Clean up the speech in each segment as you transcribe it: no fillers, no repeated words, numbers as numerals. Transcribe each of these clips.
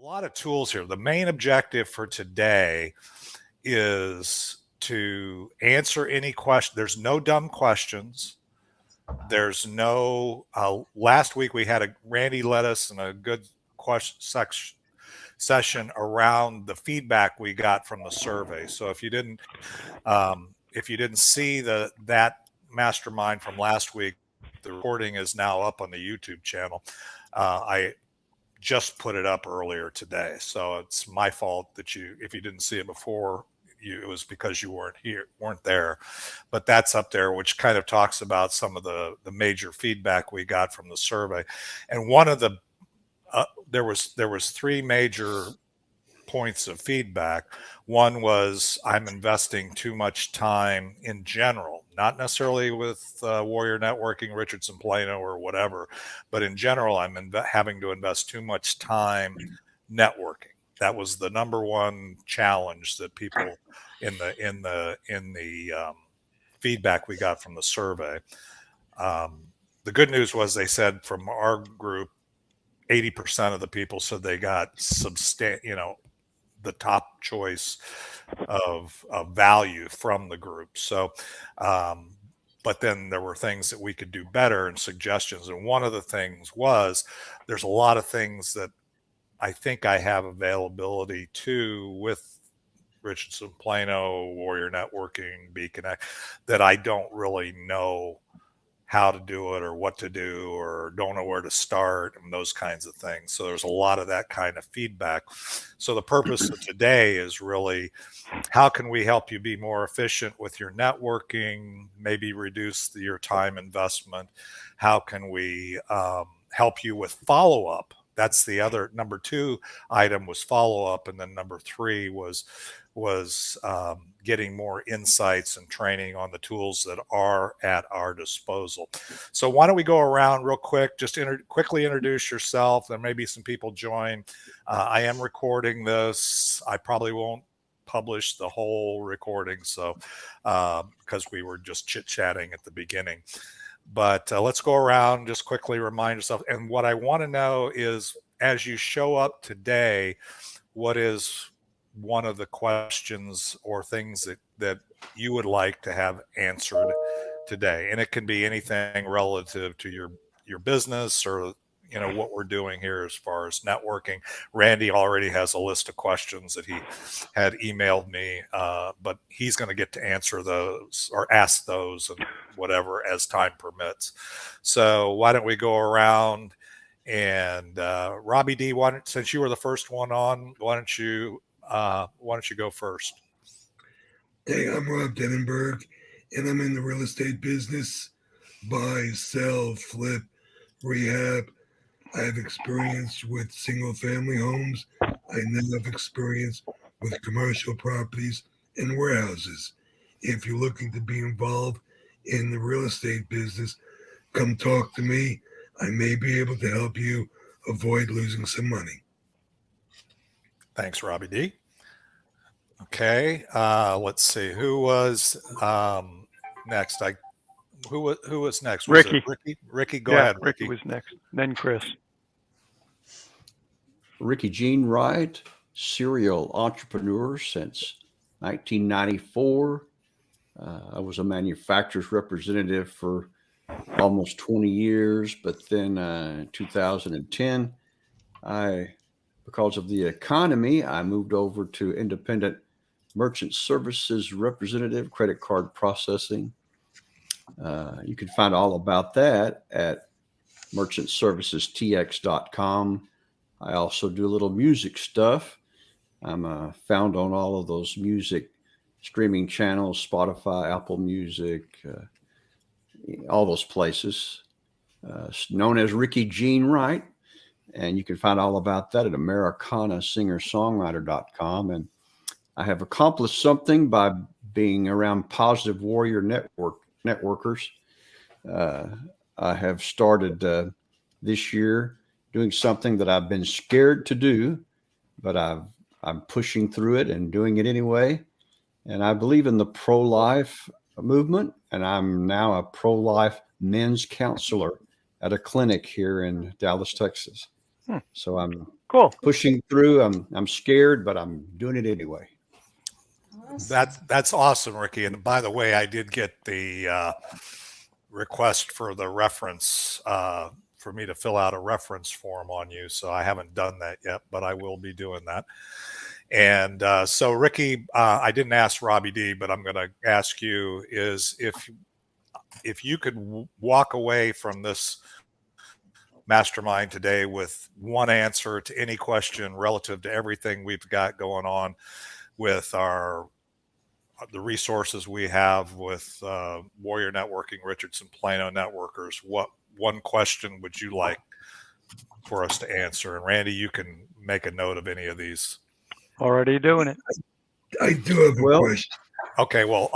A lot of tools here. The main objective for today is to answer any question. There's no dumb questions. There's no, last week we had Randy led us in a good question session around the feedback we got from the survey. So if you didn't see that mastermind from last week, the recording is now up on the YouTube channel. I just put it up earlier today, so it's my fault that if you didn't see it before, it was because you weren't there. But that's up there, which kind of talks about some of the major feedback we got from the survey. And one of the there was three major points of feedback. One was, I'm investing too much time in general, not necessarily with Warrior Networking, Richardson Plano, or whatever, but in general, I'm having to invest too much time networking. That was the number one challenge that people in the feedback we got from the survey. The good news was, they said from our group, 80% of the people said they got the top choice of value from the group. So, but then there were things that we could do better and suggestions. And one of the things was, there's a lot of things that I think I have availability to with Richardson Plano, Warrior Networking, BeeKonnected, that I don't really know how to do it or what to do, or don't know where to start, and those kinds of things. So there's a lot of that kind of feedback. So the purpose of today is really, how can we help you be more efficient with your networking, maybe reduce your time investment? How can we help you with follow-up? That's the other, number two item was follow-up. And then number three was getting more insights and training on the tools that are at our disposal. So why don't we go around real quick, just quickly introduce yourself. There may be some people join. I am recording this. I probably won't publish the whole recording, so because we were just chit-chatting at the beginning. But let's go around, just quickly remind yourself. And what I want to know is, as you show up today, what is one of the questions or things that you would like to have answered today? And it can be anything relative to your business, or what we're doing here as far as networking. Randy already has a list of questions that he had emailed me, but he's going to get to answer those or ask those and whatever as time permits. So why don't we go around, and Robbie D, since you were the first one on, why don't you go first? Hey, I'm Rob Denenberg, and I'm in the real estate business. Buy, sell, flip, rehab. I have experience with single family homes. I now have experience with commercial properties and warehouses. If you're looking to be involved in the real estate business, come talk to me. I may be able to help you avoid losing some money. Thanks, Robbie D. Okay, let's see. Who was next? Who was next? Was Ricky. It Ricky? Ricky, go ahead. Ricky was next. Then Chris. Ricky Gene Wright, serial entrepreneur since 1994. I was a manufacturer's representative for almost 20 years, but then in 2010, because of the economy, I moved over to independent merchant services representative, credit card processing. You can find all about that at merchantservicestx.com. I also do a little music stuff. I'm found on all of those music streaming channels, Spotify, Apple Music, all those places, known as Ricky Gene Wright. And you can find all about that at AmericanaSingerSongwriter.com. And I have accomplished something by being around positive warrior networkers. I have started this year doing something that I've been scared to do, but I'm pushing through it and doing it anyway. And I believe in the pro-life movement, and I'm now a pro-life men's counselor at a clinic here in Dallas, Texas. So I'm Cool. pushing through. I'm scared, but I'm doing it anyway. That's awesome, Ricky. And by the way, I did get the request for the reference for me to fill out a reference form on you. So I haven't done that yet, but I will be doing that. And so, Ricky, I didn't ask Robbie D, but I'm going to ask you: is if you could walk away from this mastermind today with one answer to any question relative to everything we've got going on with the resources we have with Warrior Networking, Richardson Plano Networkers, what one question would you like for us to answer? And Randy, you can make a note of any of these. Already doing it. I do have a question. Okay, well,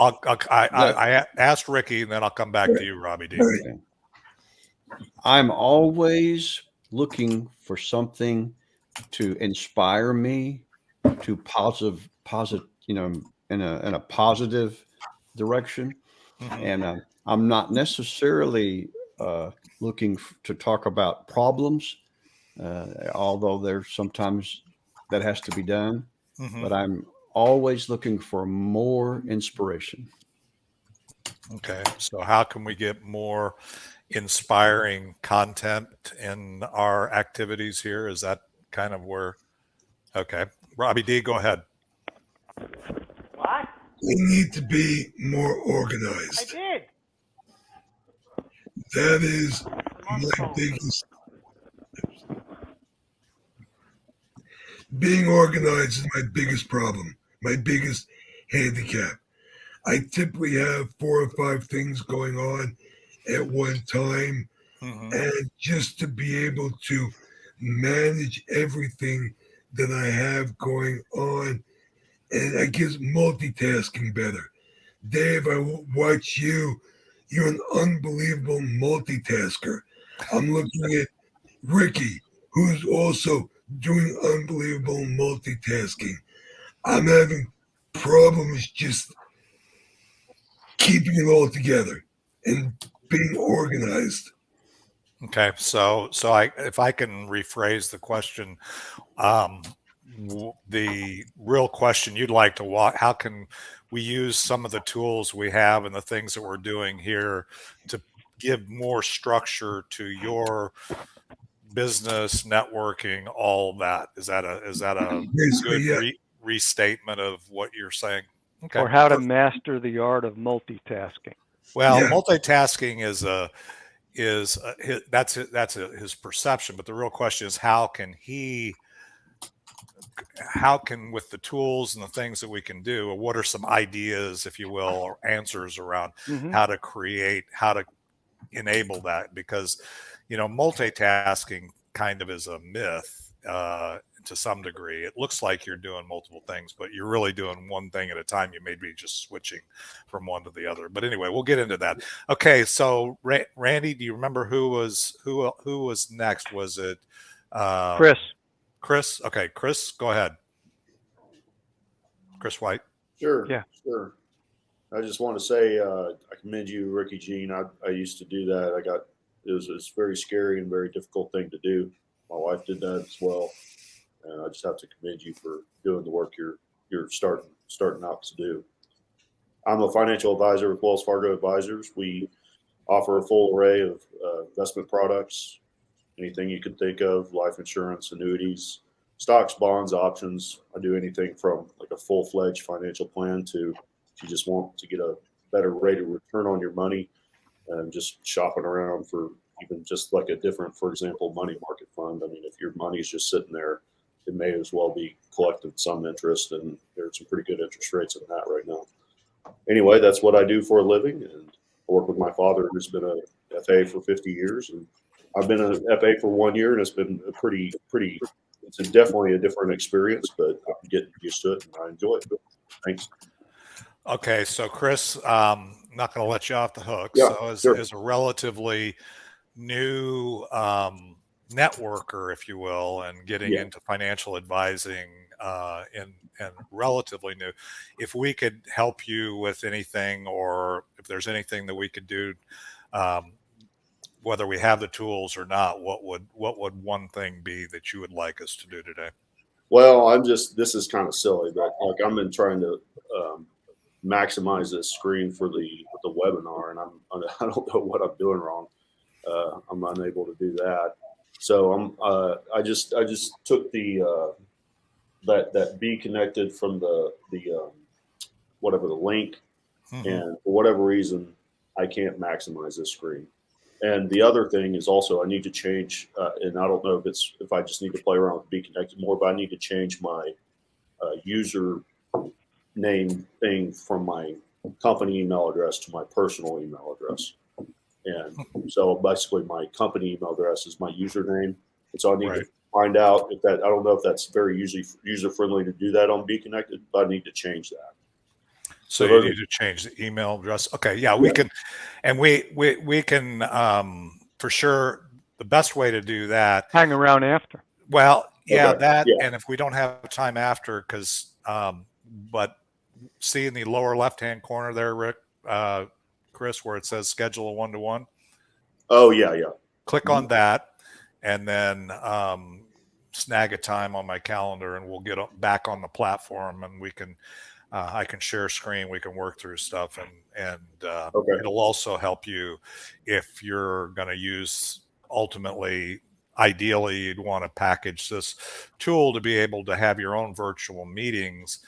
I asked Ricky, and then I'll come back to you, Robbie D. Right. I'm always looking for something to inspire me to positive, in a positive direction. Mhm. And I'm not necessarily looking to talk about problems, although there's sometimes that has to be done. Mhm. But I'm always looking for more inspiration. Okay, so how can we get more inspiring content in our activities here? Is that kind of where? Okay, Robbie D, go ahead. What? We need to be more I organized. did. That is I'm on the my phone. biggest. Being organized is my biggest problem, my biggest handicap. I typically have 4 or 5 things going on at one time, Mhm. and just to be able to manage everything that I have going on, and I guess multitasking better. Dave, I watch you. You're an unbelievable multitasker. I'm looking at Ricky, who's also doing unbelievable multitasking. I'm having problems just keeping it all together and being organized. Okay, so if I can rephrase the question, the real question you'd like to walk, how can we use some of the tools we have and the things that we're doing here to give more structure to your business, networking, all that? Is that a Basically, good yeah. restatement of what you're saying? Okay. Or how to master the art of multitasking. Well, Yeah. multitasking that's his perception, but the real question is how can with the tools and the things that we can do, or what are some ideas, if you will, or answers around Mhm. how to enable that? Because multitasking kind of is a myth to some degree. It looks like you're doing multiple things, but you're really doing one thing at a time. You may be just switching from one to the other. But anyway, we'll get into that. Okay, so Randy, do you remember who was next? Was it Chris. Chris? Okay, Chris, go ahead. Chris White. Sure. Yeah. Sure. I just want to say I commend you, Ricky Jean. I used to do that. It was a very scary and very difficult thing to do. My wife did that as well, and I just have to commend you for doing the work you're starting out to do. I'm a financial advisor with Wells Fargo Advisors. We offer a full array of investment products, anything you can think of: life insurance, annuities, stocks, bonds, options. I do anything from like a full-fledged financial plan to if you just want to get a better rate of return on your money and just shopping around for even just like a different, for example, money market fund. I mean, if your money's just sitting there, it may as well be collecting some interest, and there's some pretty good interest rates in that right now. Anyway, that's what I do for a living, and I work with my father, who's been a FA for 50 years, and I've been an FA for 1 year, and it's been a pretty. It's definitely a different experience, but I'm getting used to it, and I enjoy it. Thanks. Okay, so Chris, not going to let you off the hook. Yeah, So sure. as a relatively new networker, if you will, and getting Yeah. into financial advising and relatively new, if we could help you with anything, or if there's anything that we could do whether we have the tools or not, what would one thing be that you would like us to do today? Well, this is kind of silly, but like I've been trying to maximize this screen for the webinar, and I don't know what I'm doing wrong. I'm unable to do that. So I just took the that BeeKonnected from the whatever the link, and for whatever reason I can't maximize this screen. And the other thing is also I need to change, and I don't know if I just need to play around with BeeKonnected more, but I need to change my user name thing from my company email address to my personal email address. And so basically my company email address is my username. And so I need to find out if that, I don't know if that's very user friendly to do that on BeeKonnected, but I need to change that. So you need to change the email address. Okay. Yeah, we can, and we can, for sure. The best way to do that. Hang around after. Well, yeah, and if we don't have time after, but see in the lower left-hand corner there, Rick, Chris, where it says schedule a 1-to-1. Oh yeah. Click on that, and then snag a time on my calendar, and we'll get back on the platform, and we can. I can share screen. We can work through stuff, and it'll also help you if you're going to use. Ultimately, ideally, you'd want to package this tool to be able to have your own virtual meetings.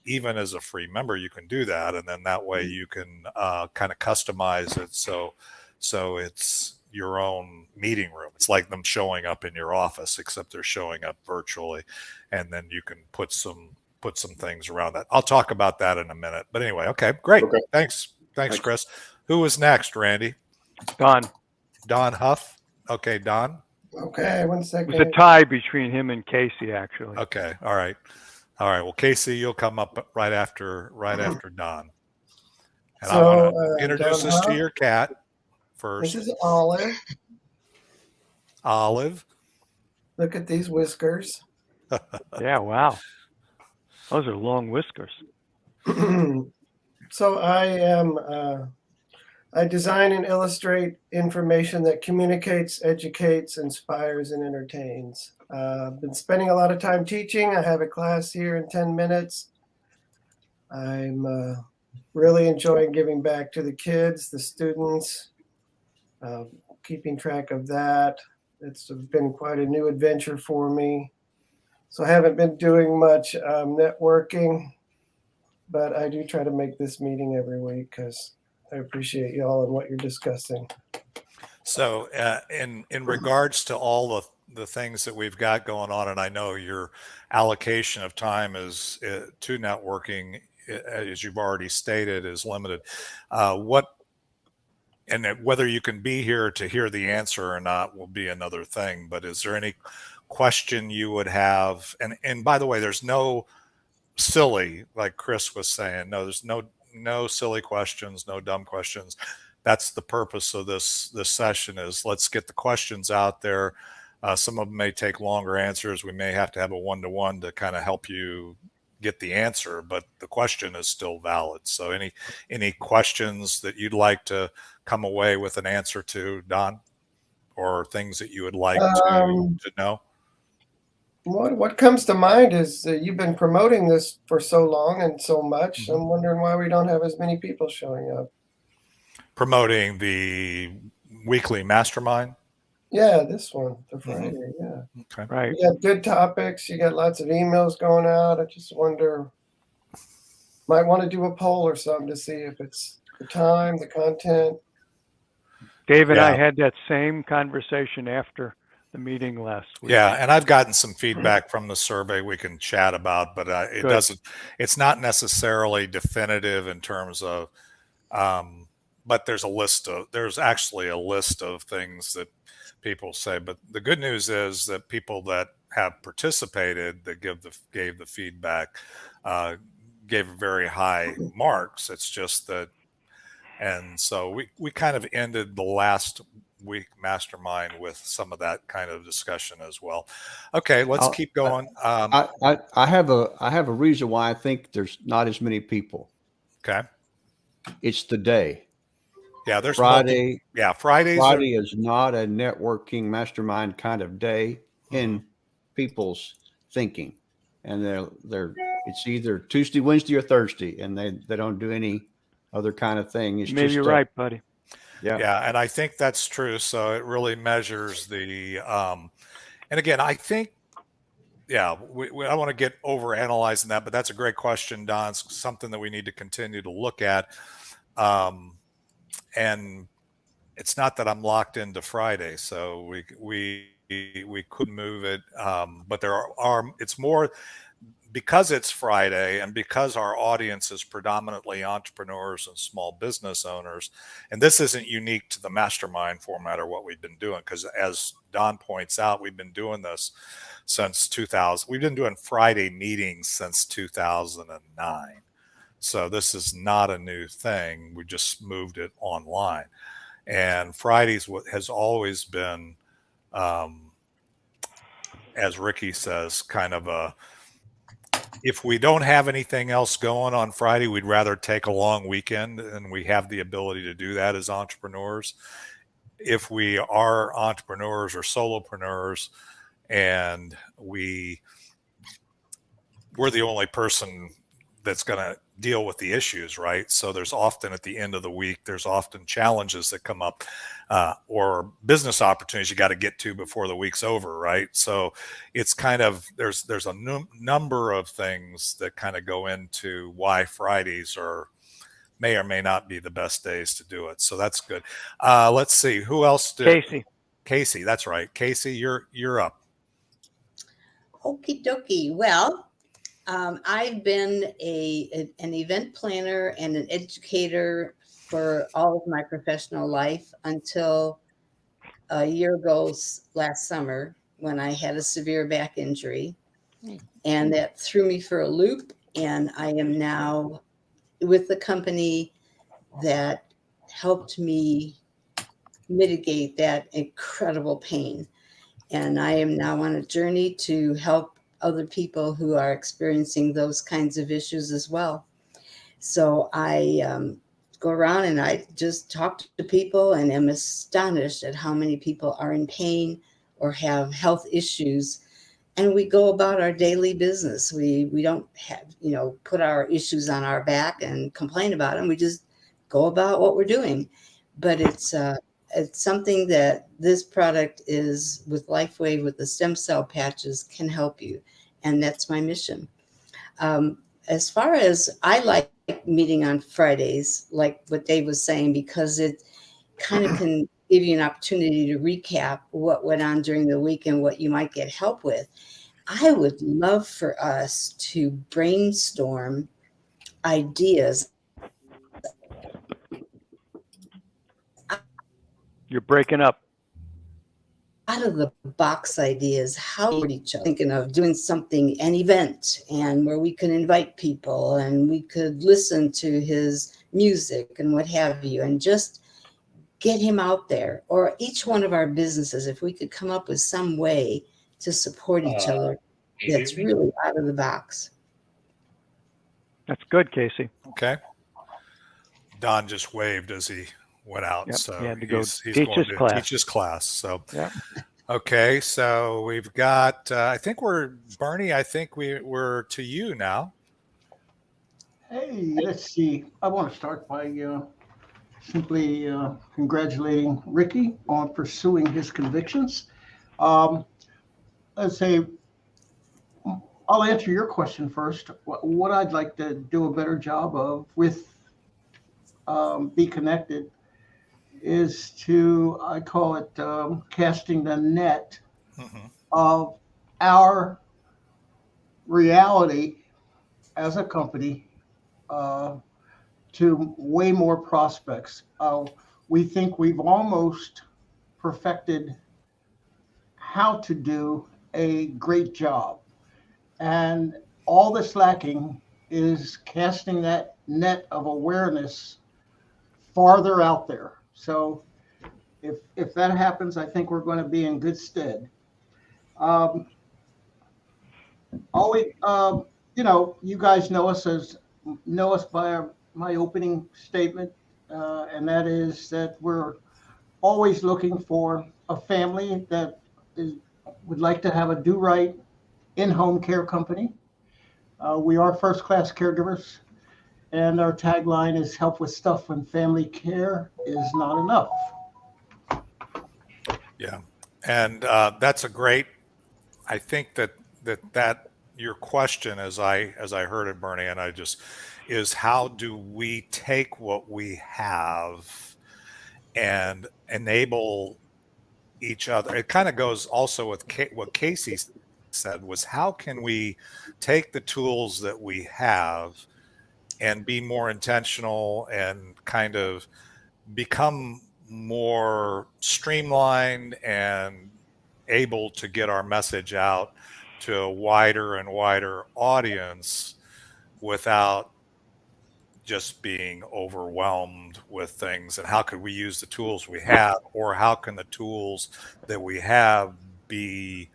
Even as a free member, you can do that, and then that way you can kind of customize it so it's your own meeting room. It's like them showing up in your office, except they're showing up virtually, and then you can put some things around that. I'll talk about that in a minute. But anyway, okay, great. Okay. Thanks, Chris. Who was next, Randy? Don Huff. Okay, Don. Okay, 1 second. It was a tie between him and Casey, actually. Okay, all right. Well, Casey, you'll come up right after Don. And so, I want to introduce this to your cat first. This is Olive. Olive. Look at these whiskers. Yeah, wow. Those are long whiskers. So I design and illustrate information that communicates, educates, inspires, and entertains. I've been spending a lot of time teaching. I have a class here in 10 minutes. I'm really enjoying giving back to the kids, the students, keeping track of that. It's been quite a new adventure for me. So I haven't been doing much networking, but I do try to make this meeting every week because I appreciate y'all and what you're discussing. So in regards to all the things that we've got going on, and I know your allocation of time is to networking, as you've already stated, is limited. Whether you can be here to hear the answer or not will be another thing. But is there any question you would have? And by the way, there's no silly, like Chris was saying. No, there's no silly questions, no dumb questions. That's the purpose of this session, is let's get the questions out there. Some of them may take longer answers. We may have to have a 1-to-1 to kind of help you get the answer, but the question is still valid. So any questions that you'd like to come away with an answer to, Don, or things that you would like to know? What comes to mind is you've been promoting this for so long and so much. Mm-hmm. I'm wondering why we don't have as many people showing up. Promoting the weekly mastermind? Yeah, this one, the Friday. Mm-hmm. Yeah. Okay. Right. You got good topics. You got lots of emails going out. I just wonder, might want to do a poll or something to see if it's the time, the content. Dave and I had that same conversation after the meeting last week. Yeah, and I've gotten some feedback from the survey we can chat about, but it's not necessarily definitive in terms of, but there's actually a list of things that people say. But the good news is that people that have participated, that gave the feedback, gave very high marks. It's just that, and so we kind of ended the last week mastermind with some of that kind of discussion as well. Okay, let's keep going. I have a reason why I think there's not as many people. Okay. It's the day. Yeah, there's Friday. Fridays Friday is not a networking mastermind kind of day in people's thinking, and it's either Tuesday, Wednesday, or Thursday, and they don't do any other kind of thing. It's Maybe just you're right, buddy. Yeah, and I think that's true. So it really measures the, and again, I think, yeah, I don't want to get over analyzing that, but that's a great question, Don. It's something that we need to continue to look at. And it's not that I'm locked into Friday, so we could move it, but it's more because it's Friday and because our audience is predominantly entrepreneurs and small business owners, and this isn't unique to the mastermind format or what we've been doing, because as Don points out, we've been doing this since 2000. We've been doing Friday meetings since 2009. So this is not a new thing. We just moved it online. And Fridays has always been, as Ricky says, kind of if we don't have anything else going on Friday, we'd rather take a long weekend, and we have the ability to do that as entrepreneurs. If we are entrepreneurs or solopreneurs and we're the only person that's going to deal with the issues, right? So there's often at the end of the week, there's often challenges that come up or business opportunities you got to get to before the week's over, right? So it's kind of, there's a number of things that kind of go into why Fridays may or may not be the best days to do it. So that's good. Let's see, who else did? Casey, that's right. Casey, you're up. Okie dokie. Well, I've been an event planner and an educator for all of my professional life until a year ago last summer when I had a severe back injury. And that threw me for a loop. And I am now with the company that helped me mitigate that incredible pain. And I am now on a journey to help other people who are experiencing those kinds of issues as well. So I go around and I just talk to people and am astonished at how many people are in pain or have health issues. And we go about our daily business. We don't have, put our issues on our back and complain about them. We just go about what we're doing. But it's something that this product is with LifeWave, with the stem cell patches, can help you. And that's my mission. As far as I like meeting on Fridays, like what Dave was saying, because it kind of can give you an opportunity to recap what went on during the week and what you might get help with. I would love for us to brainstorm ideas. You're breaking up. Out of the box ideas, how would each other thinking of doing something, an event, and where we could invite people and we could listen to his music and what have you, and just get him out there. Or each one of our businesses, if we could come up with some way to support each other that's really out of the box. That's good, Casey. Okay. Don just waved as he went out. Yep, So he had to go he's teach going his to class. teach his class. So, yeah. Okay. So we've got, Bernie, I think we're to you now. Hey, let's see. I want to start by simply congratulating Ricky on pursuing his convictions. Let's say, I'll answer your question first. What I'd like to do a better job of with BeeKonnected is I call it casting the net of our reality as a company to way more prospects. We think we've almost perfected how to do a great job. And all that's lacking is casting that net of awareness farther out there. So if that happens, I think we're going to be in good stead. You guys know us by my opening statement. and that is that we're always looking for a family that would like to have a do-right in-home care company. We are first-class caregivers, and our tagline is help with stuff when family care is not enough. Yeah. And that's a great, I think that your question, as I heard it, Bernie, and I just, is how do we take what we have and enable each other? It kind of goes also with what Casey said, was how can we take the tools that we have and be more intentional and kind of become more streamlined and able to get our message out to a wider and wider audience without just being overwhelmed with things. And how could we use the tools we have, or how can the tools that we have be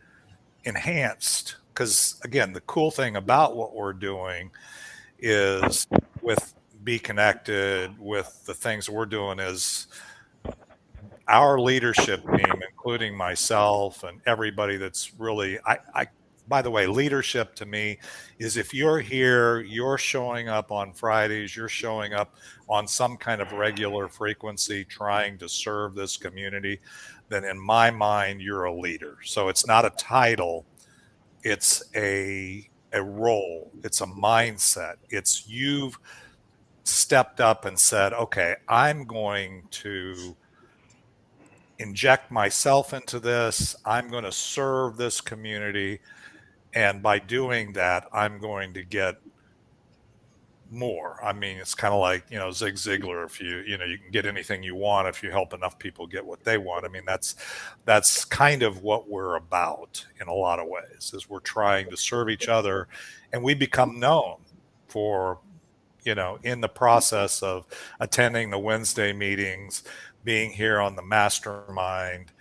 enhanced? Because again, the cool thing about what we're doing is with BeeKonnected, with the things we're doing, is our leadership team, including myself and everybody that's really, by the way, leadership to me is if you're here, you're showing up on Fridays, you're showing up on some kind of regular frequency trying to serve this community, then in my mind, you're a leader. So it's not a title, it's a role, it's a mindset. It's you've stepped up and said, okay, I'm going to inject myself into this. I'm going to serve this community. And by doing that, I'm going to get more. I mean, it's kind of like, Zig Ziglar, if you can get anything you want if you help enough people get what they want. I mean, that's kind of what we're about in a lot of ways, is we're trying to serve each other, and we become known for, in the process of attending the Wednesday meetings, being here on the Mastermind,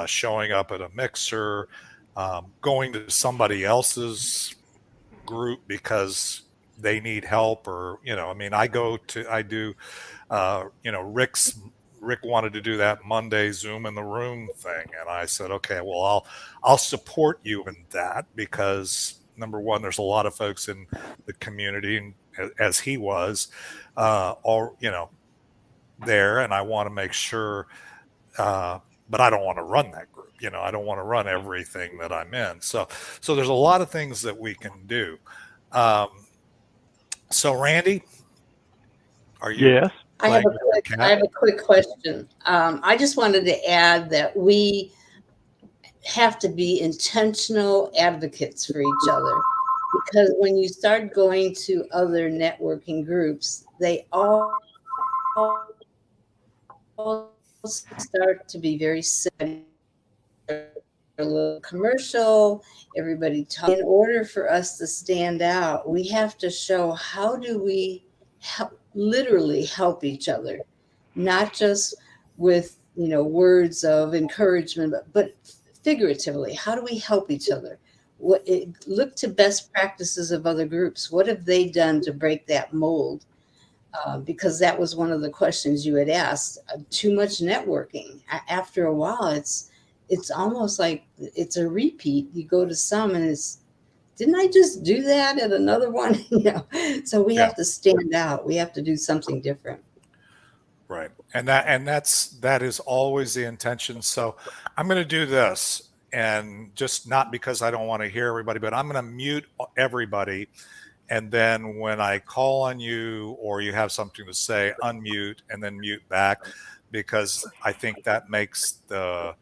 showing up at a mixer, going to somebody else's group because they need help, or I do Rick wanted to do that Monday Zoom in the room thing, and I said, okay, well, I'll support you in that, because number one, there's a lot of folks in the community, and as he was all there, and I want to make sure, but I don't want to run that group. I don't want to run everything that I'm in. So there's a lot of things that we can do. So Randy, are you? Yes. I have a quick question. I just wanted to add that we have to be intentional advocates for each other, because when you start going to other networking groups, they all start to be very similar, a little commercial, everybody talk. In order for us to stand out, we have to show how do we literally help each other, not just with words of encouragement, but figuratively. How do we help each other? Look to best practices of other groups. What have they done to break that mold? Because that was one of the questions you had asked. Too much networking. After a while, it's almost like it's a repeat. You go to some and didn't I just do that at another one? So we have to stand out. We have to do something different. Right. And that is always the intention. So I'm going to do this, and just not because I don't want to hear everybody, but I'm going to mute everybody. And then when I call on you, or you have something to say, unmute and then mute back, because I think that makes the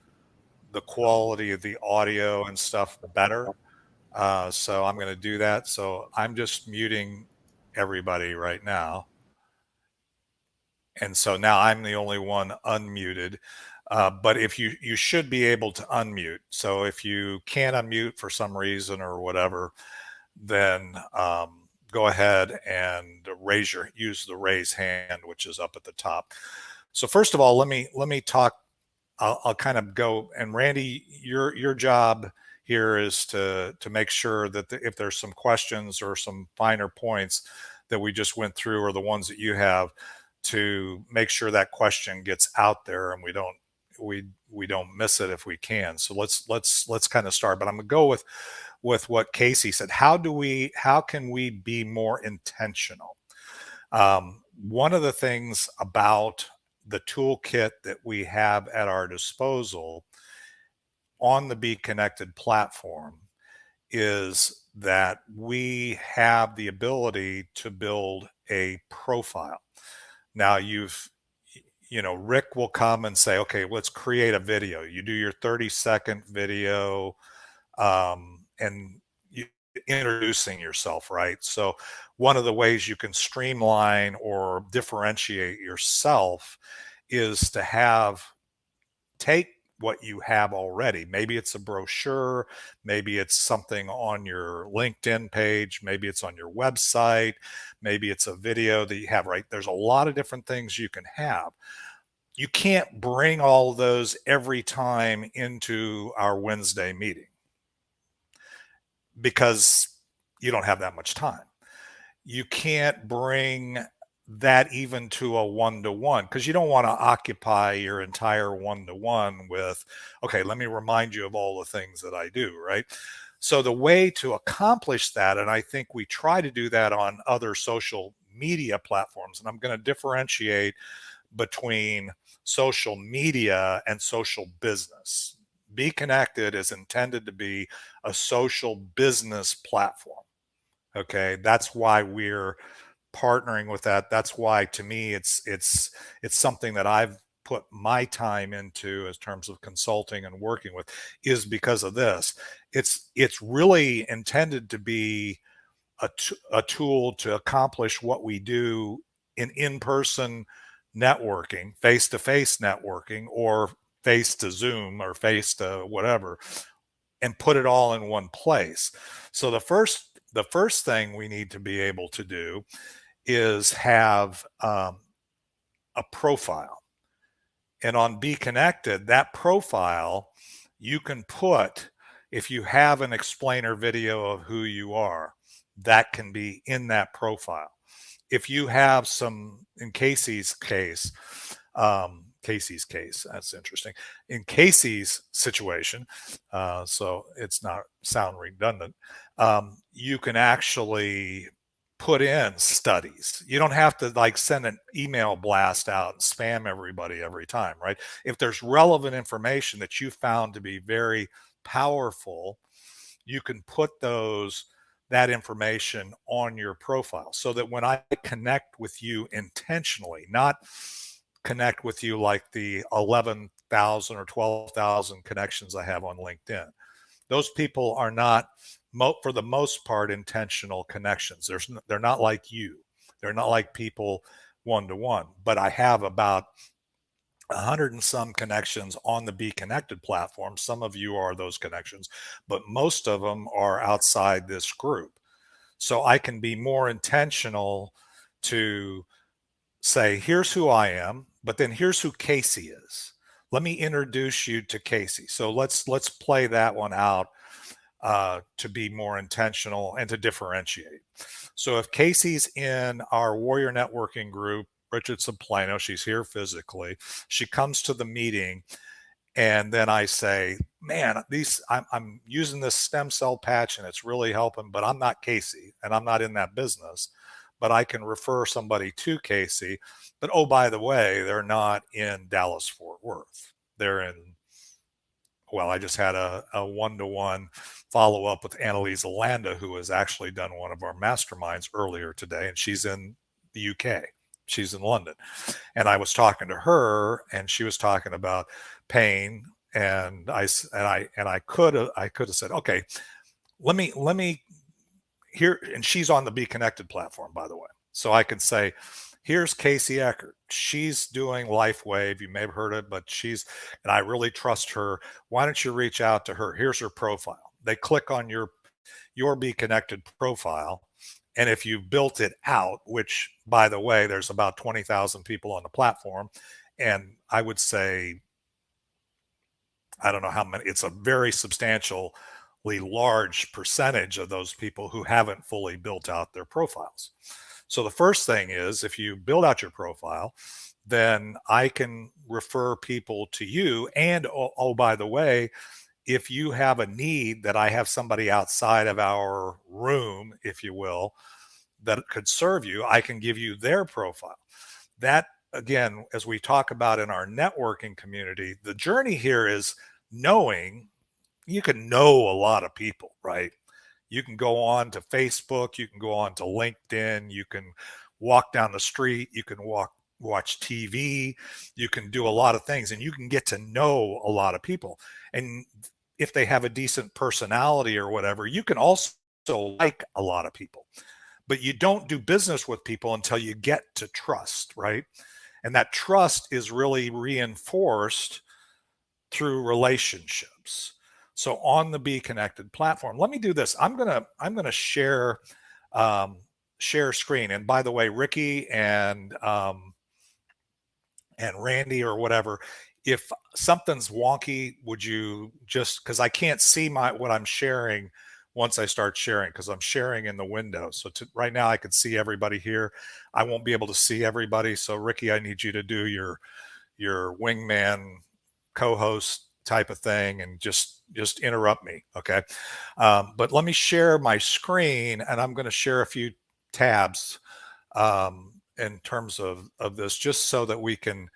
quality of the audio and stuff better. So I'm going to do that. So I'm just muting everybody right now. And so now I'm the only one unmuted. But if you should be able to unmute. So if you can't unmute for some reason or whatever, then go ahead and use the raise hand, which is up at the top. So first of all, let me talk. I'll kind of go, and Randy, your job here is to make sure that if there's some questions or some finer points that we just went through, or the ones that you have, to make sure that question gets out there and we don't miss it if we can. So let's kind of start. But I'm gonna go with what Casey said. How can we be more intentional? One of the things about the toolkit that we have at our disposal on the BeeKonnected platform is that we have the ability to build a profile. Now Rick will come and say, okay, let's create a video. You do your 30-second video and you introducing yourself, right? So one of the ways you can streamline or differentiate yourself is to take what you have already. Maybe it's a brochure, maybe it's something on your LinkedIn page, maybe it's on your website, maybe it's a video that you have, right? There's a lot of different things you can have. You can't bring all of those every time into our Wednesday meeting because you don't have that much time. You can't bring that even to a one-to-one because you don't want to occupy your entire one-to-one with, okay, let me remind you of all the things that I do, right? So the way to accomplish that, and I think we try to do that on other social media platforms, and I'm going to differentiate between social media and social business. BeeKonnected is intended to be a social business platform. Okay, that's why we're partnering with that. That's why, to me, it's something that I've put my time into in terms of consulting and working with, is because of this. It's really intended to be a tool to accomplish what we do in-person networking, face-to-face networking, or face to Zoom or face to whatever, and put it all in one place. So the first thing we need to be able to do is have a profile. And on BeeKonnected, that profile, you can put, if you have an explainer video of who you are, that can be in that profile. If you have some, in Casey's case, that's interesting. In Casey's situation, so it's not sound redundant, you can actually put in studies. You don't have to like send an email blast out and spam everybody every time, right? If there's relevant information that you found to be very powerful, you can put that information on your profile so that when I connect with you intentionally, not connect with you like the 11,000 or 12,000 connections I have on LinkedIn. Those people are not, for the most part, intentional connections. They're not like you. They're not like people one-to-one. But I have about 100 and some connections on the BeeKonnected platform. Some of you are those connections, but most of them are outside this group. So I can be more intentional to say, here's who I am, but then here's who Casey is. Let me introduce you to Casey. So let's play that one out to be more intentional and to differentiate. So if Casey's in our Warrior Networking group, Richardson Plano, she's here physically, she comes to the meeting, and then I say, man, I'm using this stem cell patch and it's really helping, but I'm not Casey and I'm not in that business, but I can refer somebody to Casey. But oh, by the way, they're not in Dallas, Fort Worth. They're in, well, I just had a one-to-one follow-up with Annalisa Landa, who has actually done one of our masterminds earlier today, and she's in the UK. She's in London. And I was talking to her, and she was talking about pain, and I could have said, okay, let me here, and she's on the BeeKonnected platform, by the way. So I can say, here's Casey Eckert. She's doing LifeWave. You may have heard it, but and I really trust her. Why don't you reach out to her? Here's her profile. They click on your BeeKonnected profile. And if you built it out, which, by the way, there's about 20,000 people on the platform, and I would say, I don't know how many, it's a very substantially large percentage of those people who haven't fully built out their profiles. So the first thing is, if you build out your profile, then I can refer people to you. And oh, by the way, if you have a need that I have somebody outside of our room, if you will, that could serve you, I can give you their profile. That, again, as we talk about in our networking community, the journey here is knowing you can know a lot of people, right? You can go on to Facebook, you can go on to LinkedIn, you can walk down the street, you can watch TV, you can do a lot of things, and you can get to know a lot of people. And if they have a decent personality or whatever, you can also like a lot of people. But you don't do business with people until you get to trust, right? And that trust is really reinforced through relationships. So on the BeeKonnected platform, let me do this. I'm gonna share screen. And by the way, Ricky and Randy or whatever, if something's wonky, would you just, because I can't see what I'm sharing once I start sharing, because I'm sharing in the window. So right now I can see everybody here. I won't be able to see everybody. So Ricky, I need you to do your wingman co-host type of thing and just interrupt me. Okay. But let me share my screen, and I'm going to share a few tabs in terms of this, just so that we can,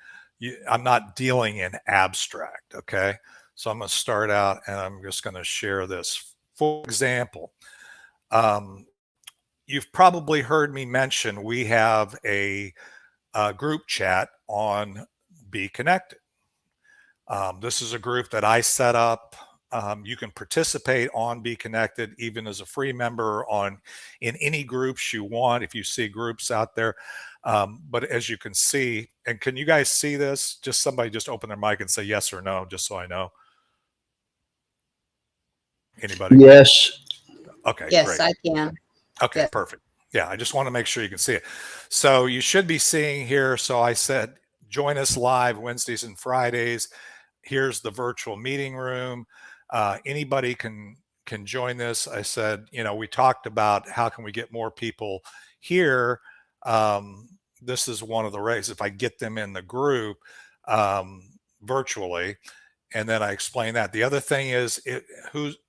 I'm not dealing in abstract. Okay. So I'm going to start out and I'm just going to share this. For example, you've probably heard me mention we have a group chat on BeeKonnected. This is a group that I set up. You can participate on BeeKonnected even as a free member in any groups you want, if you see groups out there. But as you can see, and can you guys see this? Just somebody just open their mic and say yes or no, just so I know. Anybody? Yes. Okay, Yes, great. I can. Okay, Yeah. perfect. Yeah, I just want to make sure you can see it. So you should be seeing here. So I said, join us live Wednesdays and Fridays. Here's the virtual meeting room. Anybody can join this. I said, we talked about how can we get more people here. This is one of the ways, if I get them in the group virtually. And then I explain that. The other thing is,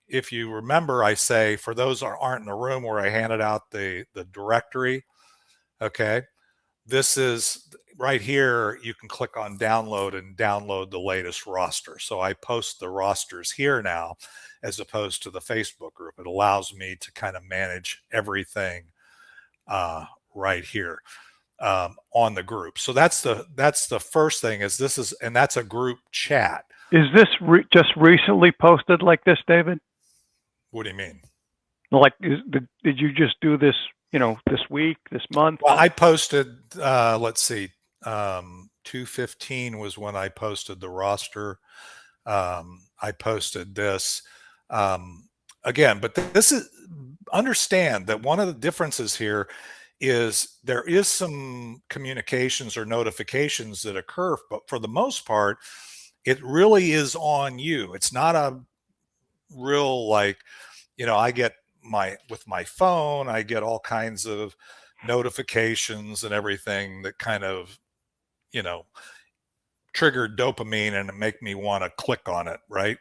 if you remember, I say, for those that aren't in the room, where I handed out the directory, okay, this is right here. You can click on download and download the latest roster. So I post the rosters here now, as opposed to the Facebook group. It allows me to kind of manage everything right here on the group. So that's the first thing, and that's a group chat. Is this just recently posted like this, David? What do you mean? Like, did you just do this, this week, this month? Well, I posted, let's see, 2/15 was when I posted the roster. I posted this again, but this is, understand that one of the differences here is there is some communications or notifications that occur, but for the most part, it really is on you. It's not a real, like, I get with my phone, I get all kinds of notifications and everything that kind of, trigger dopamine and make me want to click on it. Right.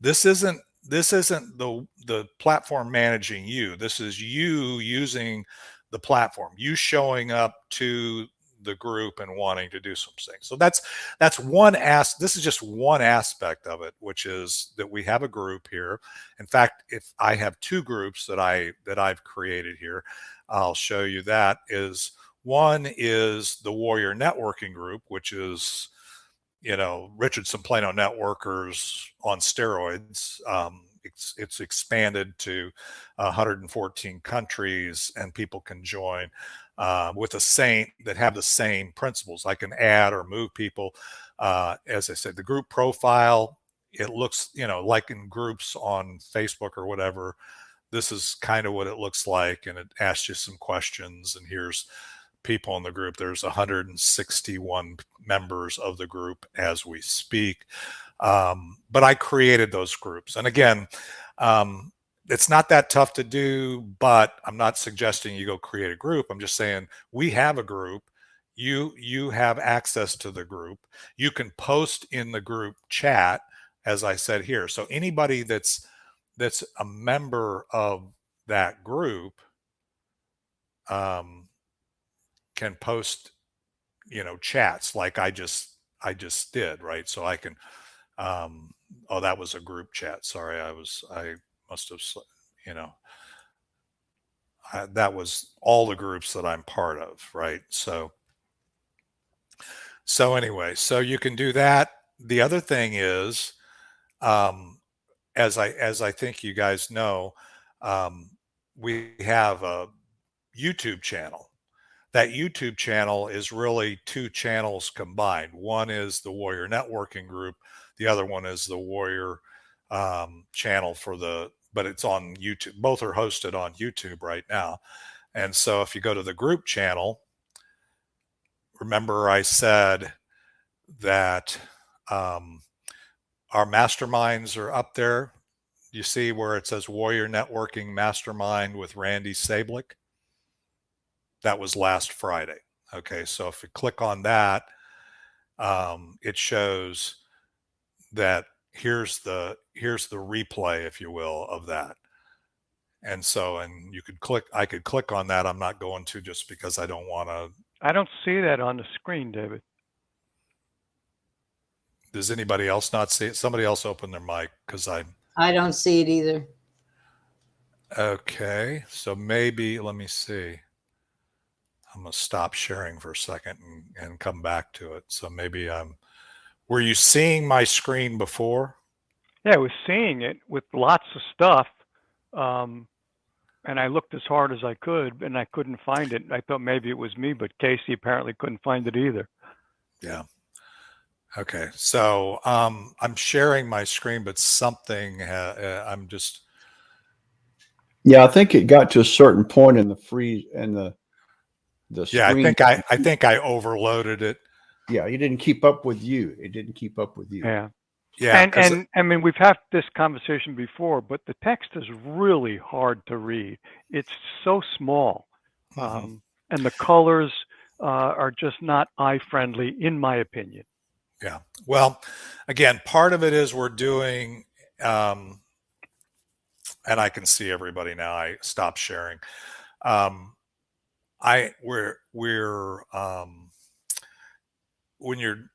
This isn't the platform managing you. This is you using the platform, you showing up to the group and wanting to do some things. So that's this is just one aspect of it, which is that we have a group here. In fact, if I have two groups that I've created here, I'll show you. That is, one is the Warrior Networking Group, which is, Richardson Plano networkers on steroids. It's expanded to 114 countries, and people can join with that have the same principles. I can add or move people. As I said, the group profile, it looks, like in groups on Facebook or whatever. This is kind of what it looks like, and it asks you some questions, and here's people in the group. There's 161 members of the group as we speak. But I created those groups. And again, it's not that tough to do, but I'm not suggesting you go create a group. I'm just saying we have a group. You have access to the group. You can post in the group chat, as I said here. So anybody that's a member of that group can post, chats like I just did, right? So I can, oh, that was a group chat. Sorry, I must have, that was all the groups that I'm part of, right? So anyway, so you can do that. The other thing is, as I think you guys know, we have a YouTube channel. That YouTube channel is really two channels combined. One is the Warrior Networking Group. The other one is the Warrior channel but it's on YouTube. Both are hosted on YouTube right now. And so if you go to the group channel, remember I said that our masterminds are up there. You see where it says Warrior Networking Mastermind with Randy Sablick? That was last Friday. Okay, so if you click on that, it shows that here's the replay, if you will, of that. And so, and I could click on that. I'm not going to, just because I don't want to. I don't see that on the screen, David. Does anybody else not see it? Somebody else open their mic, because I don't see it either. Okay, so maybe, let me see. I'm going to stop sharing for a second and come back to it. So maybe were you seeing my screen before? Yeah, I was seeing it with lots of stuff. And I looked as hard as I could, and I couldn't find it. I thought maybe it was me, but Casey apparently couldn't find it either. Yeah. Okay. So I'm sharing my screen, but something I'm just. Yeah, I think it got to a certain point in the freeze and the Yeah, screen. I think I overloaded it. Yeah, it didn't keep up with you. It didn't keep up with you. Yeah. Yeah. And I mean, we've had this conversation before, but the text is really hard to read. It's so small. And the colors are just not eye-friendly, in my opinion. Yeah. Well, again, part of it is we're doing, and I can see everybody now. I stopped sharing. When you're,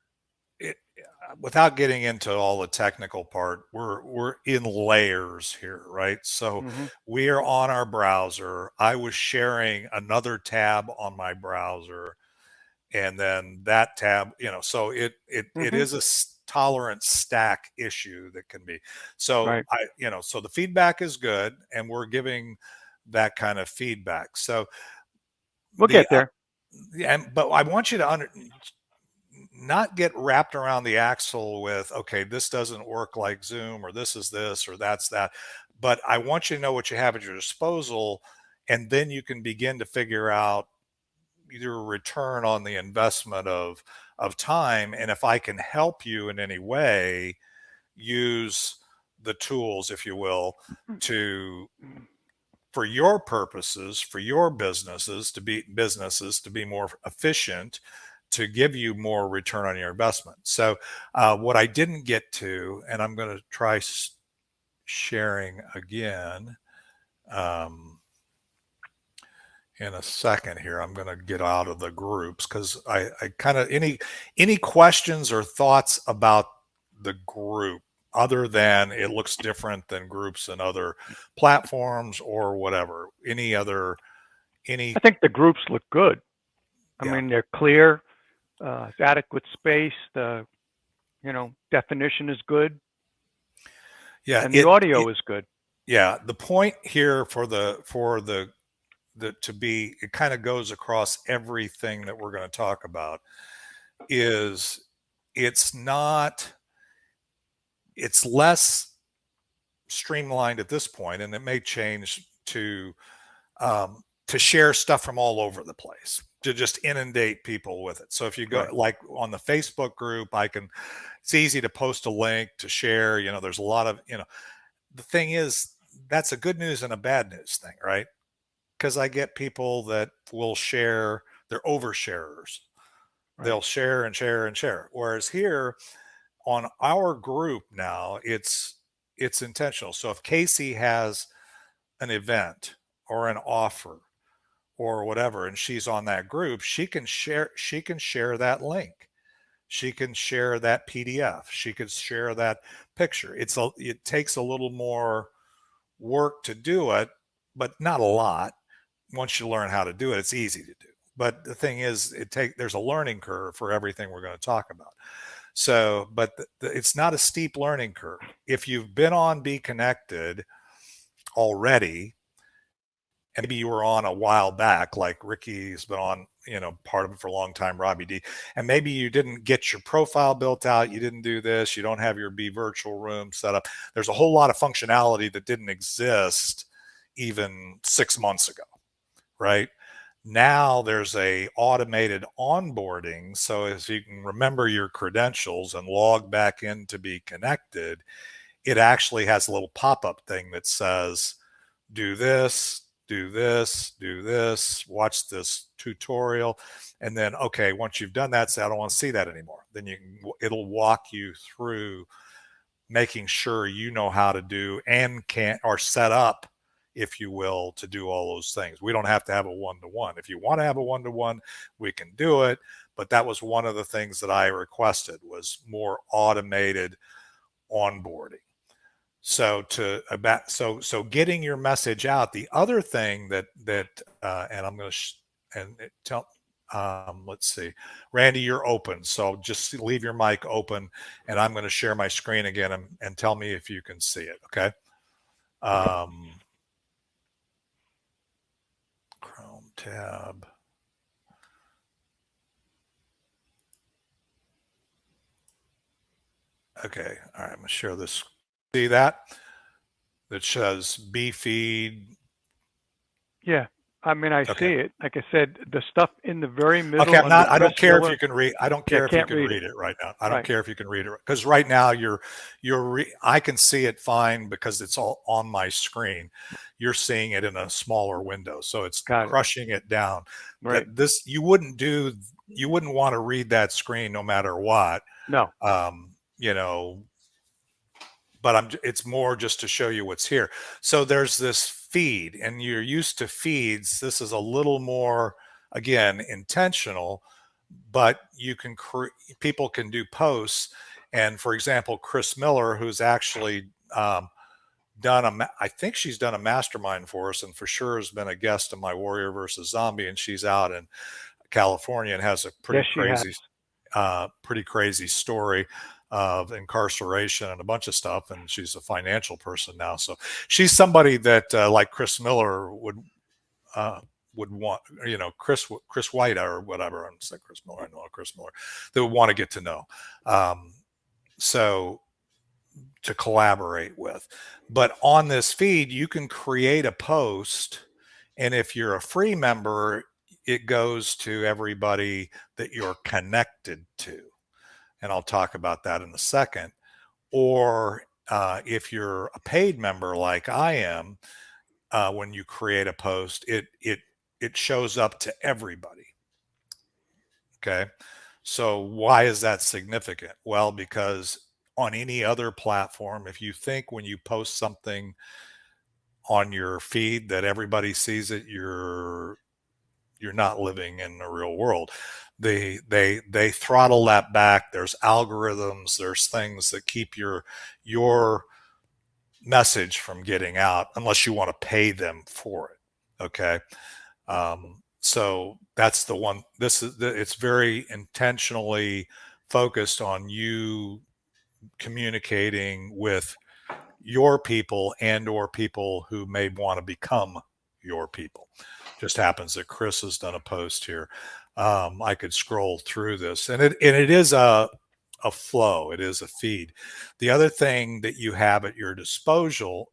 without getting into all the technical part, we're in layers here, right? So we are on our browser. I was sharing another tab on my browser, and then that tab, so it is a tolerance stack issue that can be. So right. So the feedback is good, and we're giving that kind of feedback. So we'll get there. But I want you to not get wrapped around the axle with, okay, this doesn't work like Zoom, or this is this, or that's that. But I want you to know what you have at your disposal, and then you can begin to figure out your return on the investment of time. And if I can help you in any way, use the tools, if you will, for your purposes, for your businesses to be more efficient, to give you more return on your investment. So what I didn't get to, and I'm going to try sharing again in a second here. I'm going to get out of the groups, because I kind of, any questions or thoughts about the group, other than it looks different than groups and other platforms or whatever. I think the groups look good. I mean, they're clear. It's adequate space. The definition is good. Yeah, and the audio is good. Yeah, the point here it kind of goes across everything that we're going to talk about, is it's less streamlined at this point, and it may change to share stuff from all over the place, to just inundate people with it. So if you go like on the Facebook group, it's easy to post a link to share, there's a lot of, the thing is that's a good news and a bad news thing, right? Because I get people that will share, they're oversharers. Right. They'll share and share and share. Whereas here on our group now, it's intentional. So if Casey has an event or an offer or whatever, and she's on that group, she can share that link. She can share that PDF. She could share that picture. It takes a little more work to do it, but not a lot. Once you learn how to do it, it's easy to do. But the thing is, there's a learning curve for everything we're going to talk about. So, but it's not a steep learning curve. If you've been on BeeKonnected already, and maybe you were on a while back, like Ricky's been on, part of it for a long time, Robbie D, and maybe you didn't get your profile built out, you didn't do this, you don't have your Bee virtual room set up. There's a whole lot of functionality that didn't exist even 6 months ago, right? Now there's a automated onboarding. So if you can remember your credentials and log back in to BeeKonnected, it actually has a little pop-up thing that says, do this, do this, do this, watch this tutorial. And then, okay, once you've done that, say, I don't want to see that anymore. Then it'll walk you through making sure you know how to do and or set up, if you will, to do all those things. We don't have to have a one-to-one. If you want to have a one-to-one, we can do it. But that was one of the things that I requested, was more automated onboarding. So so getting your message out. The other thing that and I'm going to let's see, Randy, you're open. So just leave your mic open, and I'm going to share my screen again and tell me if you can see it. Okay. Chrome tab. Okay. All right. I'm going to share this. See that? That says BeeFeed. Yeah. I mean, I see it. Like I said, the stuff in the very middle. Okay, I don't care if you can read. I don't care if you can read it right now. I don't care if you can read it, because right now I can see it fine because it's all on my screen. You're seeing it in a smaller window, so it's crushing it down. Right. But this you wouldn't want to read that screen no matter what. No. But it's more just to show you what's here. So there's this feed, and you're used to feeds. This is a little more, again, intentional, but you can people can do posts. And for example, Chris Miller, who's actually I think she's done a mastermind for us, and for sure has been a guest of my Warrior versus Zombie, and she's out in California and has a pretty crazy story of incarceration and a bunch of stuff, and she's a financial person now. So she's somebody that like Chris Miller would want, Chris White or whatever. I'm saying Chris Miller. I know Chris Miller. They would want to get to know, so to collaborate with. But on this feed, you can create a post, and if you're a free member, it goes to everybody that you're connected to. And I'll talk about that in a second. Or if you're a paid member like I am, when you create a post, it shows up to everybody. Okay. So why is that significant? Well, because on any other platform, if you think when you post something on your feed that everybody sees it, you're not living in the real world. They throttle that back. There's algorithms, there's things that keep your message from getting out unless you want to pay them for it. Okay. So that's the one. It's very intentionally focused on you communicating with your people and or people who may want to become your people. Just happens that Chris has done a post here. I could scroll through this, and it is a flow. It is a feed. The other thing that you have at your disposal.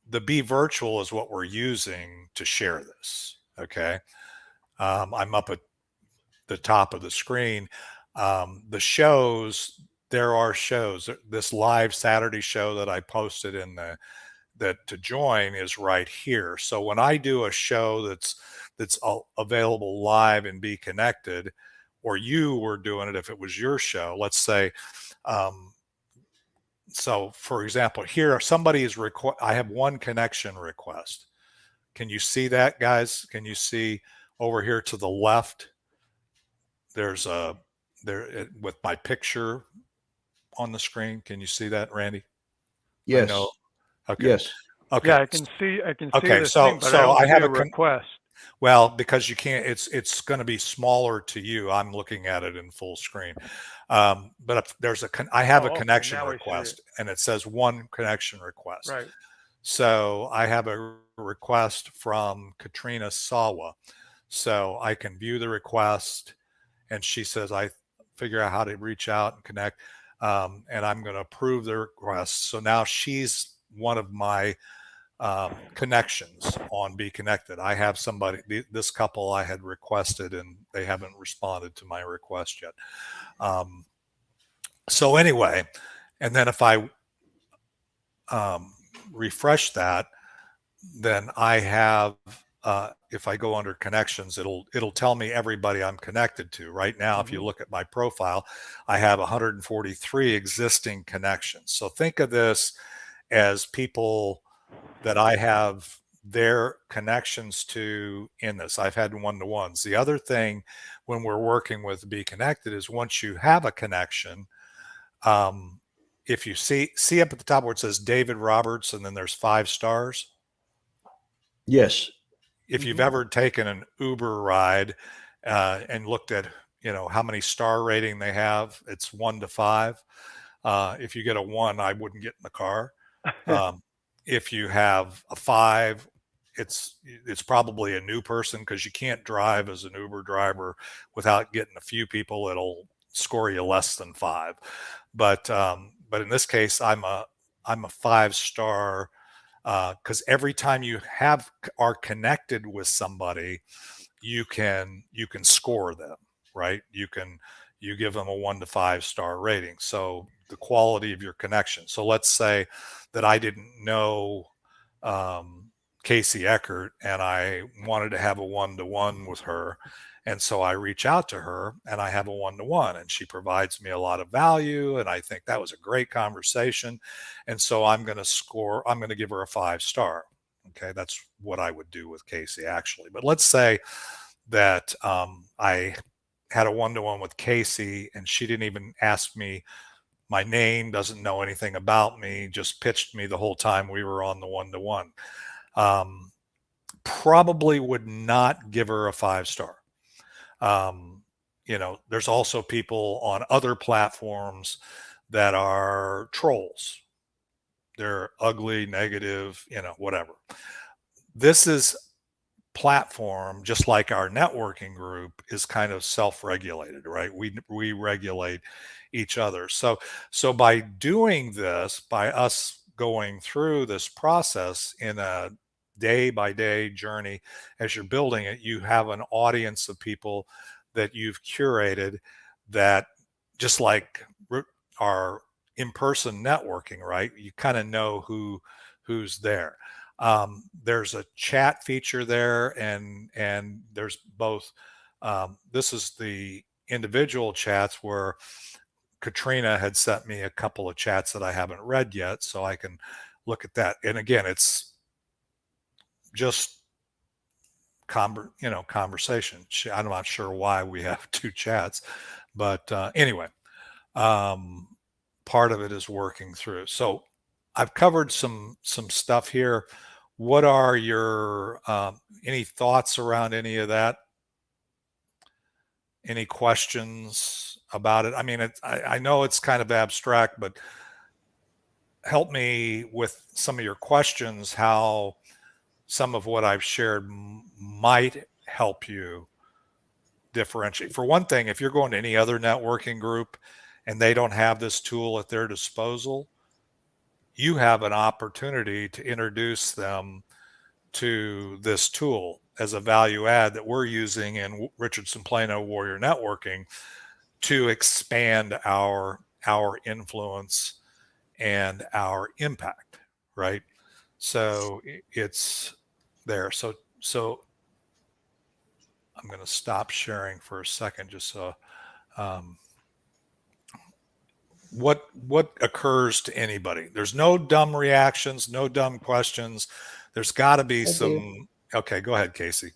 The Bee Virtual is what we're using to share this. Okay, I'm up at the top of the screen. The shows there are shows. This live Saturday show that I posted that to join is right here. So when I do a show that's available live and BeeKonnected, or you were doing it if it was your show, let's say, so for example, here somebody is I have one connection request. Can you see that, guys? Can you see over here to the left? There's with my picture on the screen. Can you see that, Randy? Yes. I know. Okay. Yes. Okay. Yeah, I can see Okay, this so- thing, but so I don't I see have a a request. Well, because you can't, it's going to be smaller to you. I'm looking at it in full screen. But if there's I have a Oh, okay, connection now I see request, it. and it says one connection request. Right. So I have a request from Katrina Sawa. So I can view the request, and she says, I figure out how to reach out and connect. And I'm going to approve the request. So now she's one of my connections on BeeKonnected. I have somebody, this couple I had requested, and they haven't responded to my request yet. So anyway, and then if I refresh that, then I have, if I go under connections, it'll tell me everybody I'm connected to. Right now, if you look at my profile, I have 143 existing connections. So think of this as people that I have their connections to in this. I've had one-to-ones. The other thing when we're working with BeeKonnected is once you have a connection, if you see up at the top where it says David Roberts and then there's 5 stars. Yes. If you've ever taken an Uber ride and looked at, how many star rating they have, it's 1 to 5. If you get a 1, I wouldn't get in the car. If you have a 5, it's probably a new person, because you can't drive as an Uber driver without getting a few people that'll score you less than 5. But in this case, I'm a 5-star, because every time you are connected with somebody, you can score them, right? You give them a 1 to 5 star rating. So the quality of your connection. So let's say that I didn't know Casey Eckert, and I wanted to have a 1-to-1 with her. And so I reach out to her and I have a 1-to-1, and she provides me a lot of value. And I think that was a great conversation. And so I'm going to give her a 5-star. Okay. That's what I would do with Casey, actually. But let's say that I had a 1-to-1 with Casey, and she didn't even ask me my name, doesn't know anything about me, just pitched me the whole time we were on the 1-to-1. Probably would not give her a 5-star. There's also people on other platforms that are trolls. They're ugly, negative, whatever. This is platform, just like our networking group, is kind of self-regulated, right? We regulate each other. So by doing this, by us going through this process in a day-by-day journey, as you're building it, you have an audience of people that you've curated, that just like our in-person networking, right? You kind of know who's there. There's a chat feature there, and there's both. This is the individual chats where Katrina had sent me a couple of chats that I haven't read yet, so I can look at that. And again, it's just conversation. I'm not sure why we have 2 chats, but anyway, part of it is working through. So I've covered some stuff here. What are your any thoughts around any of that? Any questions about it? I mean, I know it's kind of abstract, but help me with some of your questions, how some of what I've shared might help you differentiate. For one thing, if you're going to any other networking group and they don't have this tool at their disposal, you have an opportunity to introduce them to this tool as a value add that we're using in Richardson Plano Warrior Networking to expand our our influence and our impact, right? So it's there. So I'm going to stop sharing for a second, just so what occurs to anybody. There's no dumb reactions, no dumb questions. There's got to be some. Okay, go ahead, Casey.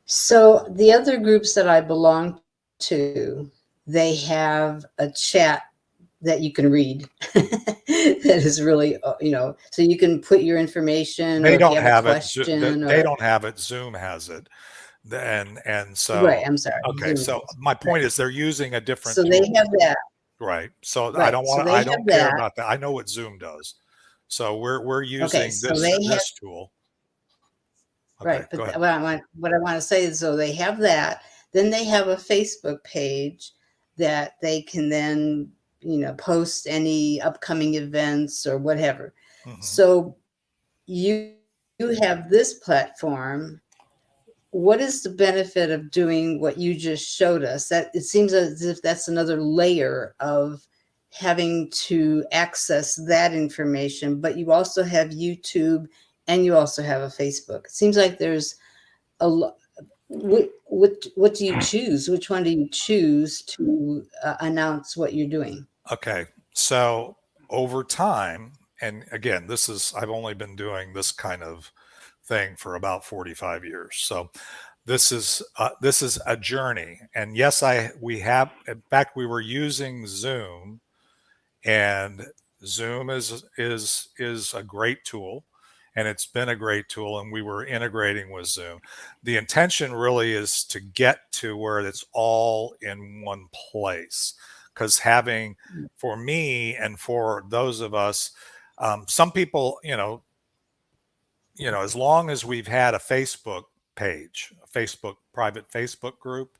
So the other groups that I belong to, they have a chat that you can read that is really, so you can put your information. They or don't if you have have a it. question. They don't have it. Zoom has it. And so Right, I'm sorry. okay, so my point is they're using a different So tool. they have that. Right. So I Right. don't So want they I have don't care that. about that. I know what Zoom does. So we're using Okay, so they have, this tool. Okay, right. go But ahead. what I want to say is, so they have that. Then they have a Facebook page that they can then, post any upcoming events or whatever. Mhm. So you have this platform. What is the benefit of doing what you just showed us? That it seems as if that's another layer of having to access that information, but you also have YouTube and you also have a Facebook. It seems like there's a lot. What do you choose? Which one do you choose to announce what you're doing? Okay. So over time, and again, I've only been doing this kind of thing for about 45 years. So this is a journey. And yes, we were using Zoom, and Zoom is a great tool, and it's been a great tool, and we were integrating with Zoom. The intention really is to get to where it's all in one place, because for me and for those of us, some people, as long as we've had a Facebook page, a private Facebook group,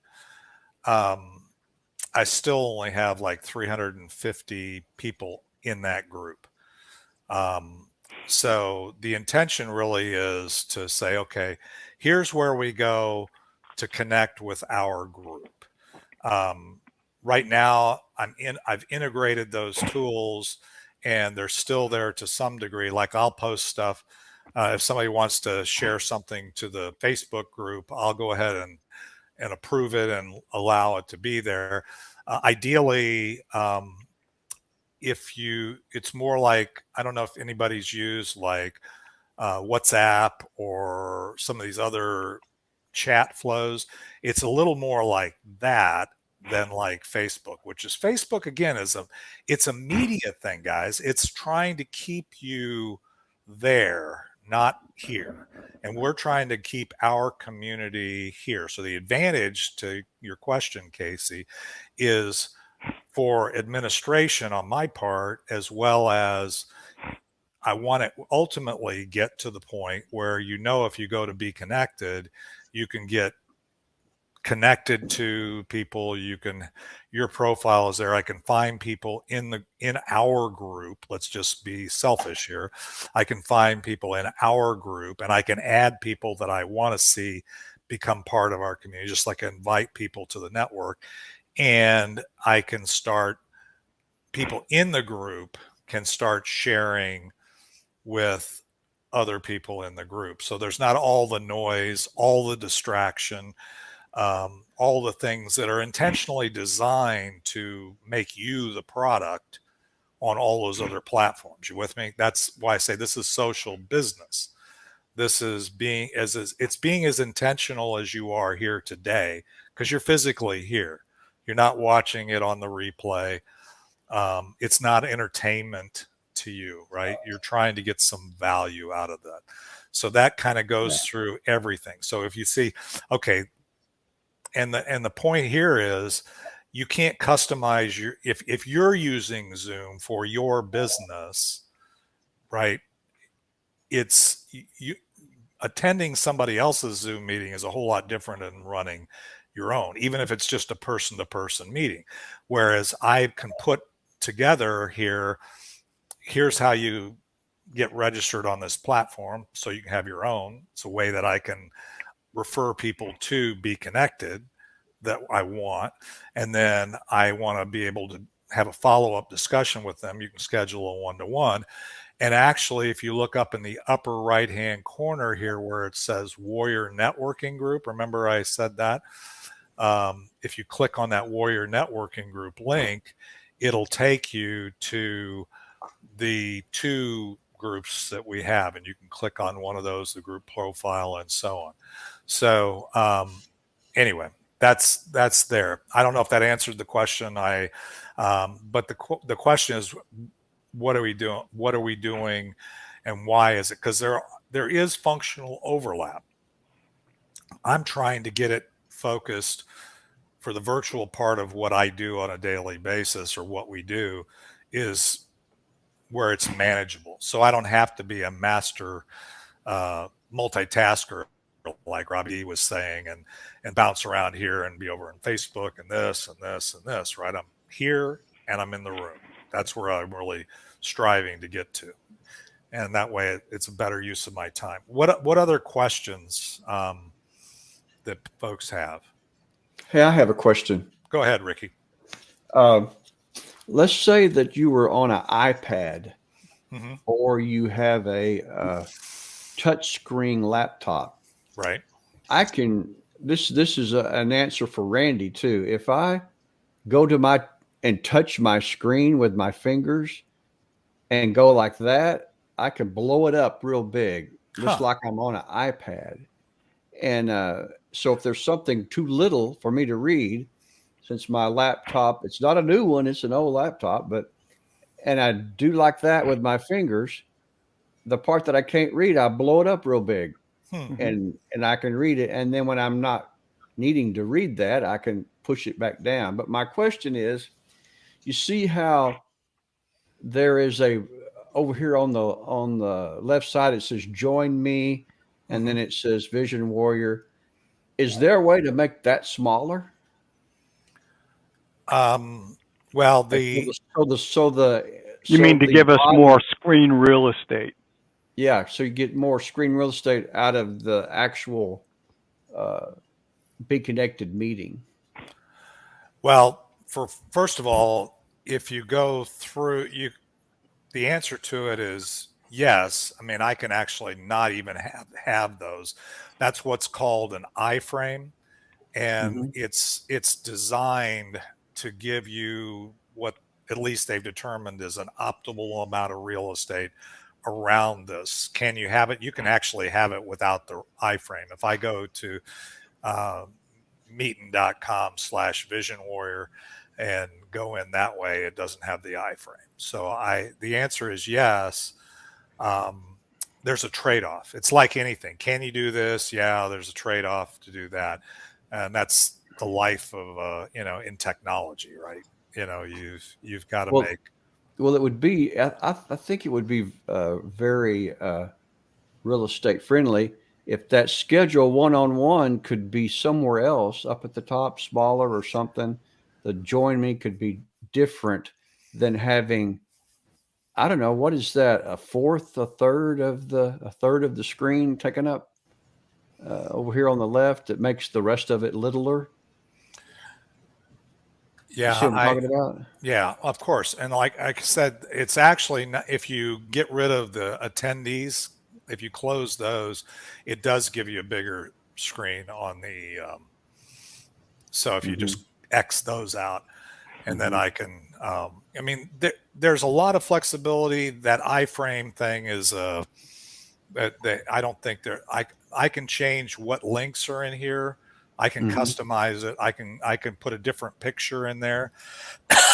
I still only have like 350 people in that group. So the intention really is to say, okay, here's where we go to connect with our group. Right now, I've integrated those tools, and they're still there to some degree. Like I'll post stuff. If somebody wants to share something to the Facebook group, I'll go ahead and approve it and allow it to be there. Ideally, it's more like, I don't know if anybody's used like WhatsApp or some of these other chat flows. It's a little more like that than like Facebook, which is Facebook again it's a media thing, guys. It's trying to keep you there, not here. And we're trying to keep our community here. So the advantage to your question, Casey, is for administration on my part, as well as I want to ultimately get to the point where, if you go to BeeKonnected, you can get connected to people. Your profile is there. I can find people in our group. Let's just be selfish here. I can find people in our group, and I can add people that I want to see become part of our community, just like invite people to the network. And I can people in the group can start sharing with other people in the group. So there's not all the noise, all the distraction, all the things that are intentionally designed to make you the product on all those other platforms. You with me? That's why I say this is social business. This is being as intentional as you are here today, because you're physically here. You're not watching it on the replay. It's not entertainment to you, right? You're trying to get some value out of that. So that kind of goes through everything. So if you see, okay, and the point here is you can't customize if you're using Zoom for your business, right? It's you attending somebody else's Zoom meeting is a whole lot different than running your own, even if it's just a person-to-person meeting. Whereas I can put together here's how you get registered on this platform so you can have your own. It's a way that I can refer people to BeeKonnected that I want. And then I want to be able to have a follow-up discussion with them, you can schedule a one-to-one. And actually, if you look up in the upper right-hand corner here where it says Warrior Networking Group, remember I said that? If you click on that Warrior Networking Group link, it'll take you to the 2 groups that we have, and you can click on one of those, the group profile and so on. So anyway, that's there. I don't know if that answered the question. But the question is, what are we doing? What are we doing, and why is it? Because there is functional overlap. I'm trying to get it focused for the virtual part of what I do on a daily basis, or what we do, is where it's manageable. So I don't have to be a master multitasker like Robbie was saying, and bounce around here and be over on Facebook and this and this and this, right? I'm here and I'm in the room. That's where I'm really striving to get to. And that way it's a better use of my time. What other questions that folks have? Hey, I have a question. Go ahead, Ricky. Let's say that you were on an iPad, Mm-hmm. or you have a touchscreen laptop. Right. I can. This is an answer for Randy too. If I go to and touch my screen with my fingers and go like that, I can blow it up real big, just like I'm on an iPad. And so if there's something too little for me to read, since my laptop, it's not a new one, it's an old laptop, and I do like that with my fingers, the part that I can't read, I blow it up real big, and I can read it. And then when I'm not needing to read that, I can push it back down. But my question is, you see how there is over here on the left side, it says join me, and then it says Vision Warrior. Is there a way to make that smaller? Well, You mean to give us more screen real estate? Yeah, so you get more screen real estate out of the actual BeeKonnected meeting. Well, first of all, if you go through, the answer to it is yes. I mean, I can actually not even have those. That's what's called an iframe, and it's designed to give you what at least they've determined is an optimal amount of real estate around this. Can you have it? You can actually have it without the iframe. If I go to meeting.com/Vision Warrior and go in that way, it doesn't have the iframe. So the answer is yes. There's a trade-off. It's like anything. Can you do this? Yeah, there's a trade-off to do that. And that's the life of, in technology, right? You've got to make. Well, it would be, I think it would be very real estate friendly if that schedule one-on-one could be somewhere else up at the top, smaller or something. The join me could be different than having, I don't know, what is that? A third of the screen taken up over here on the left. That makes the rest of it littler. Yeah, you see what I'm talking about? Yeah, of course. And like I said, it's actually not, if you get rid of the attendees, if you close those, it does give you a bigger screen on the. So if you just X those out, and then I can. I mean, there's a lot of flexibility. That iframe thing is that I don't think there. I can change what links are in here. I can customize it. I can put a different picture in there.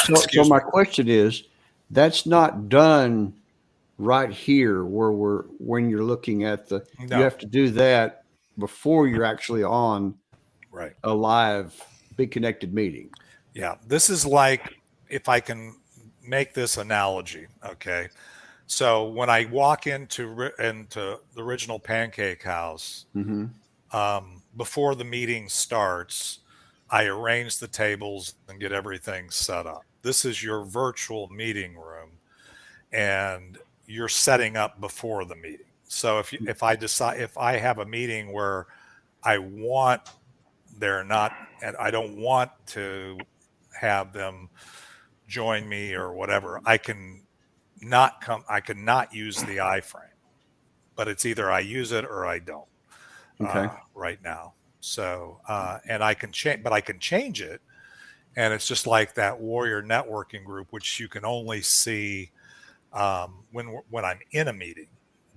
So my question is, that's not done right here when you're looking at you have to do that before you're actually on a live BeeKonnected meeting. Yeah, this is like, if I can make this analogy, okay. So when I walk into the original Pancake House, before the meeting starts, I arrange the tables and get everything set up. This is your virtual meeting room, and you're setting up before the meeting. So if I have a meeting where I don't want to have them join me or whatever, I can not use the iframe, but it's either I use it or I don't Okay. right now. So, and I can change, but I can change it. And it's just like that warrior networking group, which you can only see when I'm in a meeting.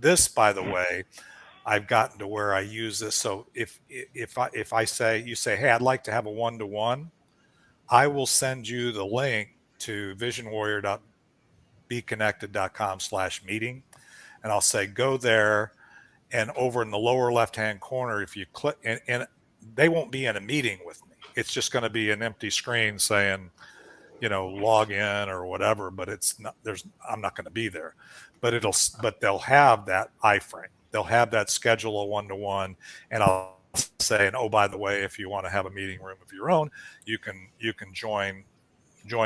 This, by the way, I've gotten to where I use this. So if I say, you say, hey, I'd like to have a one-to-one, I will send you the link to visionwarrior.beekonnected.com/meeting. And I'll say, go there, and over in the lower left-hand corner, if you click, and they won't be in a meeting with me. It's just going to be an empty screen saying, log in or whatever, but it's not, I'm not going to be there, but they'll have that iframe. They'll have that schedule a one-to-one, and I'll say, and oh, by the way, if you want to have a meeting room of your own, you can join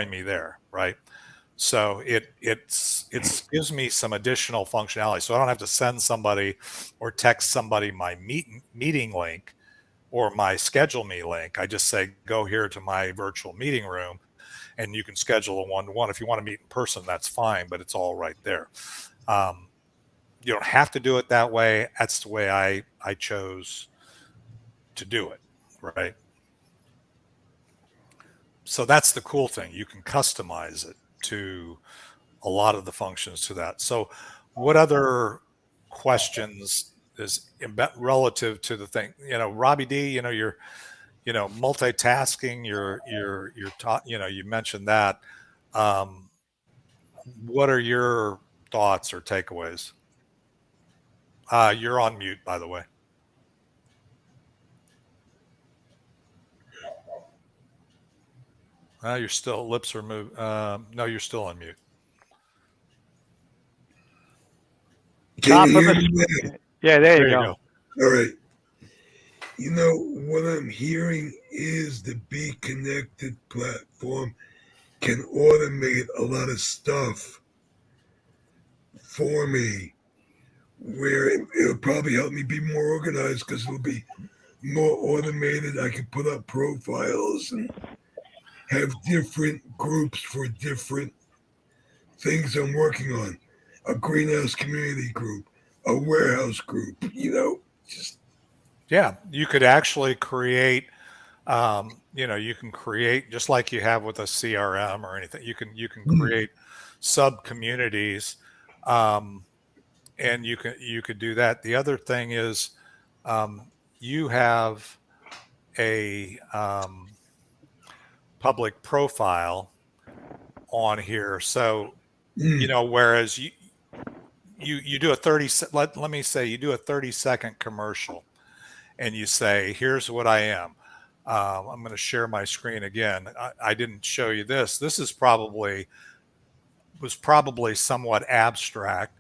me there. Right. So it gives me some additional functionality. So I don't have to send somebody or text somebody my meeting link or my schedule me link. I just say, go here to my virtual meeting room, and you can schedule a one-to-one. If you want to meet in person, that's fine, but it's all right there. You don't have to do it that way. That's the way I chose to do it, right? So that's the cool thing. You can customize it to a lot of the functions to that. So what other questions is relative to the thing? Robbie D, you're multitasking, you're you mentioned that. What are your thoughts or takeaways? You're on mute, by the way. You're still, lips are moved. No, you're still on mute. Can you hear me now? Yeah, there you go. All right. What I'm hearing is the BeeKonnected platform can automate a lot of stuff for me, where it'll probably help me be more organized because it'll be more automated. I can put up profiles and have different groups for different things I'm working on. A greenhouse community group, a warehouse group, just. Yeah, you could actually create, you can create, just like you have with a CRM or anything, you can create sub communities, and you could do that. The other thing is, you have a public profile on here. So, whereas you do a 30, let me say you do a 30-second commercial and you say, here's what I am. I'm going to share my screen again. I didn't show you this. This was probably somewhat abstract,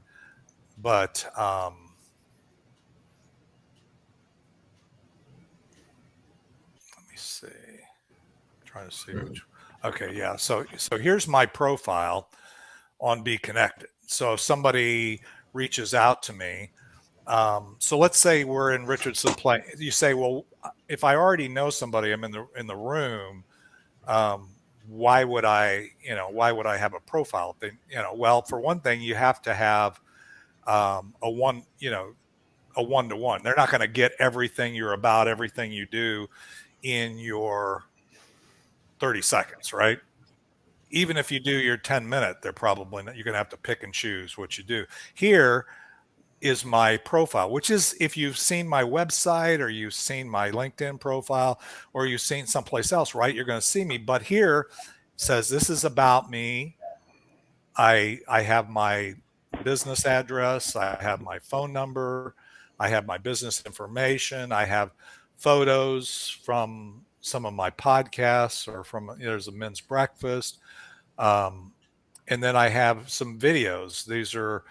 but let me see. I'm trying to see which. Okay, yeah. So here's my profile on BeeKonnected. So if somebody reaches out to me, so let's say we're in Richardson Place. You say, well, if I already know somebody, I'm in the room. Why would I have a profile? Well, for one thing, you have to have a one-to-one. They're not going to get everything you're about, everything you do in your 30 seconds, right? Even if you do your 10-minute, they're probably not, you're going to have to pick and choose what you do. Here is my profile, which is, if you've seen my website or you've seen my LinkedIn profile or you've seen someplace else, right, you're going to see me. But here says, this is about me. I have my business address. I have my phone number. I have my business information. I have photos from some of my podcasts or from, there's a men's breakfast. And then I have some videos. These are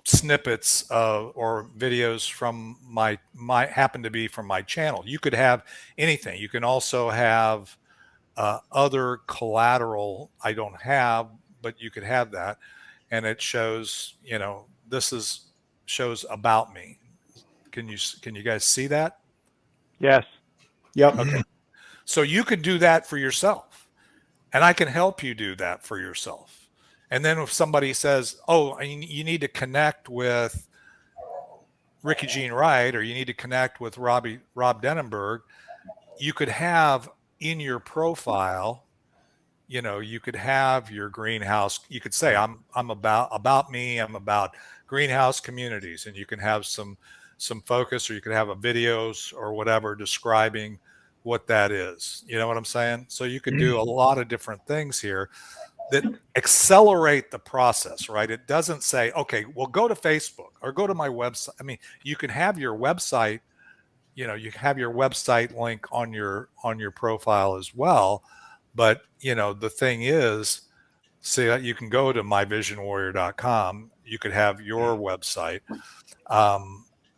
snippets or videos from my happen to be from my channel. You could have anything. You can also have other collateral I don't have, but you could have that. And it shows, shows about me. Can you guys see that? Yes. Yep. Okay. So you could do that for yourself. And I can help you do that for yourself. And then if somebody says, oh, you need to connect with Ricky Jean Wright, or you need to connect with Rob Denenberg, you could have in your profile, you could have your greenhouse. You could say, I'm about me. I'm about greenhouse communities, and you can have some focus, or you could have a videos or whatever describing what that is. You know what I'm saying? So you could do a lot of different things here that accelerate the process, right? It doesn't say, okay, well, go to Facebook or go to my website. I mean, you can have your website, you have your website link on your profile as well. But, the thing is, see, you can go to myvisionwarrior.com. You could have your website.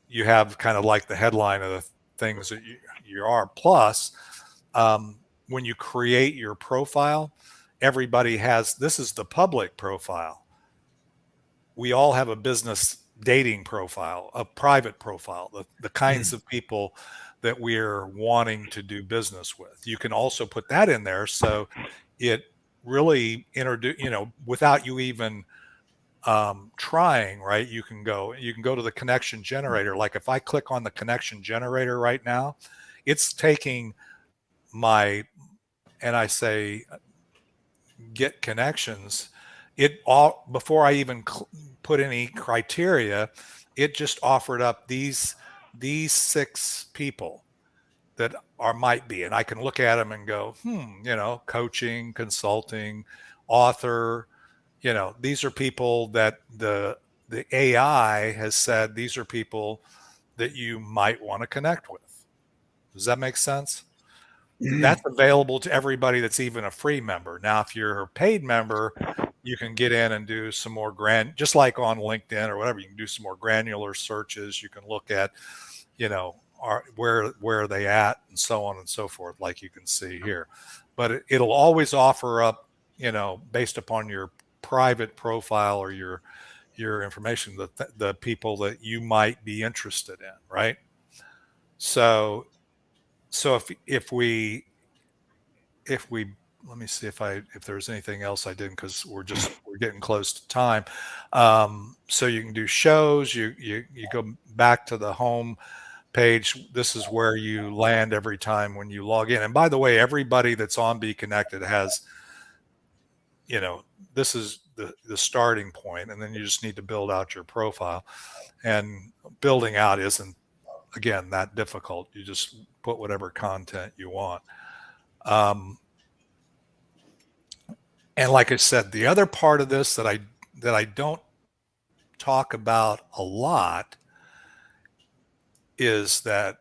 You have kind of like the headline of the things that you are. Plus, when you create your profile, everybody has, this is the public profile. We all have a business dating profile, a private profile, the kinds of people that we're wanting to do business with. You can also put that in there, so it really without you even trying, right? You can go to the connection generator. Like if I click on the connection generator right now, it's taking and I say get connections. It all, before I even put any criteria, it just offered up these 6 people that might be, and I can look at them and go, coaching, consulting, author, these are people that the AI has said, these are people that you might want to connect with. Does that make sense? That's available to everybody that's even a free member. Now, if you're a paid member, you can get in and do some more just like on LinkedIn or whatever, you can do some more granular searches. You can look at, where are they at, and so on and so forth, like you can see here. But it'll always offer up, based upon your private profile or your information, the people that you might be interested in, right? So if we let me see if there's anything else I didn't, because we're getting close to time. So you can do shows. You go back to the home page. This is where you land every time when you log in. And by the way, everybody that's on BeeKonnected has, this is the starting point, and then you just need to build out your profile. And building out isn't, again, that difficult. You just put whatever content you want. And like I said, the other part of this that I don't talk about a lot is that